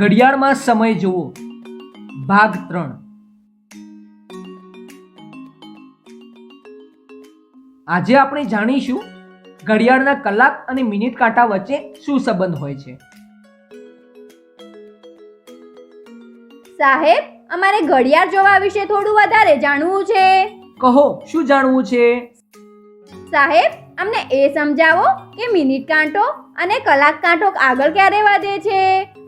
ઘડિયાળમાં સમય જુઓ ભાગ 3। આજે આપણે જાણીશું ઘડિયાળના કલાક અને મિનિટ કાંટા વચ્ચે શું સંબંધ હોય છે। સાહેબ, અમારે ઘડિયાળ જોવા વિશે થોડું વધારે જાણવું છે। કહો, શું જાણવું છે? સાહેબ, અમને એ સમજાવો કે મિનિટ કાંટો અને કલાક કાંટો આગળ ક્યારે વધે છે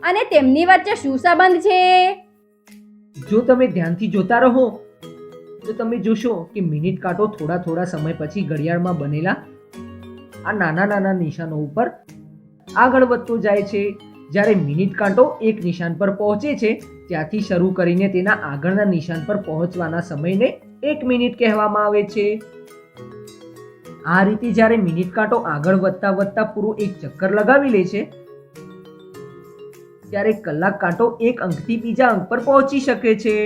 અને તેમની વચ્ચે શું સંબંધ છે? જો તમે ધ્યાનથી જોતા રહો તો તમે જોશો કે મિનિટ કાંટો થોડા સમય પછી ઘડિયાળમાં બનેલા આ નાના નિશાનો ઉપર આગળ વધતો જાય છે। જ્યારે મિનિટ કાંટો એક નિશાન પર પહોંચે છે ત્યાંથી શરૂ કરીને તેના આગળના નિશાન પર પહોંચવાના સમયને 1 મિનિટ કહેવામાં આવે છે। આ રીતે જ્યારે મિનિટ કાંટો આગળ વધતા પૂરો એક ચક્કર લગાવી લે છે ત્યારે કલાક કાંટો એક અંકથી બીજા અંક પર પહોંચી શકે છે।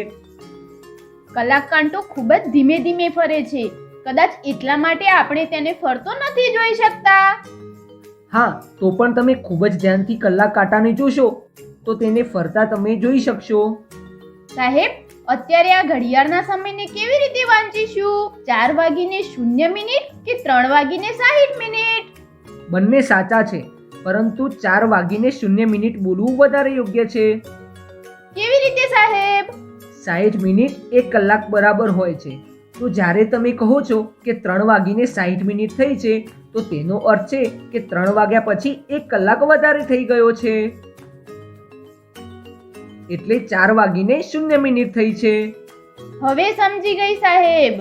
કલાક કાંટો ખૂબ જ ધીમે ફરે છે, કદાચ એટલા માટે આપણે તેને ફરતો નથી જોઈ શકતા। હા, તો પણ તમે ખૂબ જ ધ્યાનથી કલાક કાંટાને જોશો તો તેને ફરતા તમે જોઈ શકશો। સાહેબ, અત્યારે આ ઘડિયાળના સમયને કેવી રીતે વાંચીશું? 4:0 કે 3:60? બંને સાચા છે, પરંતુ 4:0 બોલવું વધારે યોગ્ય છે। કેવી રીતે સાહેબ? 60 મિનિટ 1 કલાક બરાબર હોય છે, તો જ્યારે તમે કહો છો કે 3:60 થઈ છે તો તેનો અર્થ છે કે 3 વાગ્યા પછી 1 કલાક વધારે થઈ ગયો છે, એટલે 4:0 થઈ છે। હવે સમજી ગઈ સાહેબ।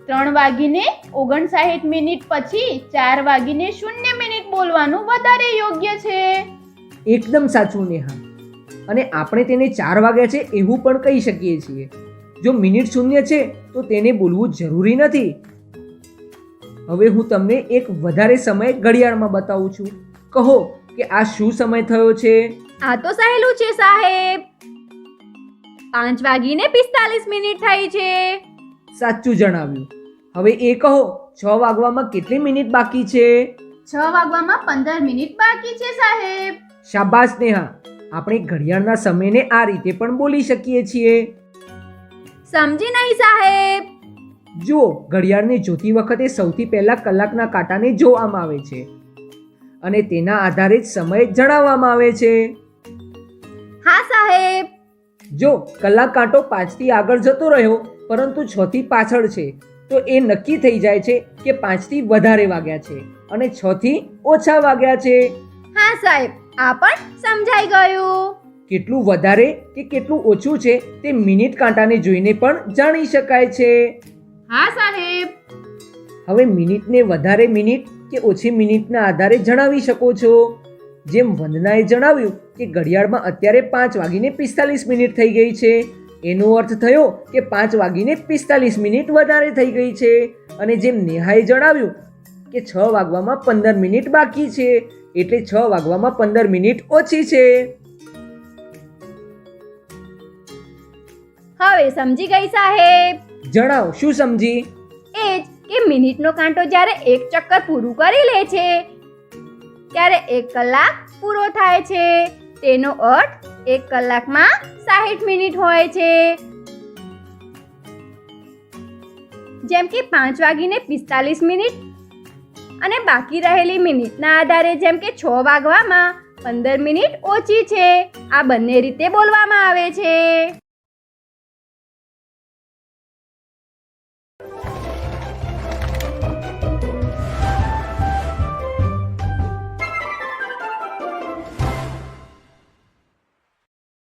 3:59 પછી 4:0 બોલવાનું વધારે યોગ્ય છે। એકદમ સાચું નેહા। અને આપણે તેને 4 વાગ્યા છે એવું પણ કહી શકીએ છીએ। જો મિનિટ શૂન્ય છે તો તેને બોલવું જરૂરી નથી। હવે હું તમને એક વધારે સમય ઘડિયાળમાં બતાવું છું। કહો કે આ શું સમય થયો છે? આ તો સહેલું છે સાહેબ, 5:45 થઈ છે। સાચું જણાવ્યું। હવે એ કહો 6 વાગવામાં કેટલી મિનિટ બાકી છે? 6 વાગવામાં 15 મિનિટ બાકી છે સાહેબ। શાબાશ નેહા, આપણે ઘડિયાળના સમયને આ રીતે પણ બોલી શકીએ છીએ। સમજી નહીં સાહેબ? જુઓ, ઘડિયાળને જોતી વખતે સૌથી પહેલા કલાકના કાંટાને જોવામાં આવે છે અને તેના આધારે જ સમય જણાવવામાં આવે છે। હા સાહેબ। જો કલાક કાંટો 5 થી આગળ જતો રહ્યો પરંતુ 6 થી પાછળ છે તો એ નક્કી થઈ જાય છે કે 5 થી વધારે વાગ્યા છે અને 6 થી ઓછા વાગ્યા છે। હા સાહેબ, આ પણ સમજાઈ ગયું। કેટલું વધારે કે કેટલું ઓછું છે તે મિનિટ કાંટાને જોઈને પણ જાણી શકાય છે। હા સાહેબ। હવે મિનિટને વધારે મિનિટ કે ઓછી મિનિટના આધારે જણાવી શકો છો। જેમ વંદનાએ જણાવ્યું કે ઘડિયાળમાં અત્યારે 5:45 થઈ ગઈ છે, એનો અર્થ થયો કે 5:45 વધારે થઈ ગઈ છે। અને જેમ નેહાએ જણાવ્યું કે 6 વાગવામાં 15 મિનિટ બાકી છે, એટલે 6 વાગવામાં 15 મિનિટ ઓછી છે। હવે સમજી ગઈ સાહેબ। જણાવ, શું સમજી? એ જ કે મિનિટનો કાંટો જ્યારે એક ચક્કર પૂરું કરી લે છે ત્યારે 1 કલાક પૂરો થાય છે। તેનો અર્થ 1 કલાકમાં 60 મિનિટ હોય છે। જેમ કે 5:45 અને બાકી રહેલી મિનિટના આધારે જેમ કે 6 વાગવામાં 15 મિનિટ ઓછી છે। આ બંને રીતે બોલવામાં આવે છે।